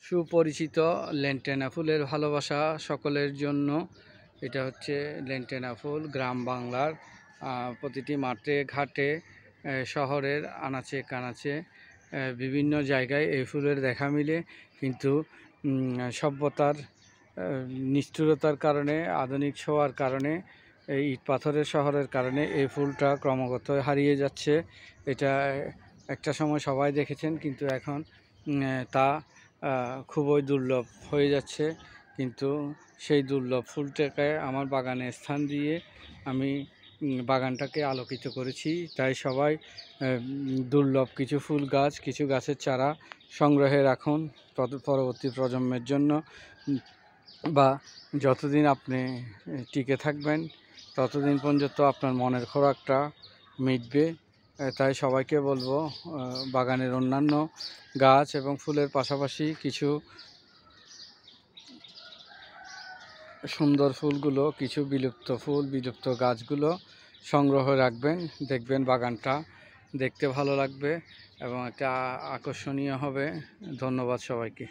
সুপরিচিত ল্যান্টেনা ফুলের ভালোবাসা সকলের জন্য। এটা হচ্ছে ল্যান্টেনা ফুল। গ্রাম বাংলার প্রতিটি মাঠে ঘাটে, শহরের আনাচে কানাচে, বিভিন্ন জায়গায় এই ফুলের দেখা মিলে। কিন্তু সভ্যতার নিষ্ঠুরতার কারণে, আধুনিক ছোঁয়ার কারণে, এই ইট পাথরের শহরের কারণে এই ফুলটা ক্রমাগত হারিয়ে যাচ্ছে। এটা একটা সময় সবাই দেখেছেন, কিন্তু এখন তা খুবই দুর্লভ হয়ে যাচ্ছে। কিন্তু সেই দুর্লভ ফুলটাকে আমার বাগানে স্থান দিয়ে আমি বাগানটাকে আলোকিত করেছি। তাই সবাই দুর্লভ কিছু ফুল গাছ, কিছু গাছের চারা সংগ্রহে রাখুন পরবর্তী প্রজন্মের জন্য, বা যতদিন আপনি টিকে থাকবেন ততদিন পর্যন্ত আপনার মনের খোরাকটা মিটবে। তাই সবাইকে বলবো, বাগানের অন্যান্য গাছ এবং ফুলের পাশাপাশি কিছু সুন্দর ফুলগুলো, কিছু বিলুপ্ত ফুল, বিলুপ্ত গাছগুলো সংগ্রহ রাখবেন। দেখবেন বাগানটা দেখতে ভালো লাগবে এবং একটা আকর্ষণীয় হবে। ধন্যবাদ সবাইকে।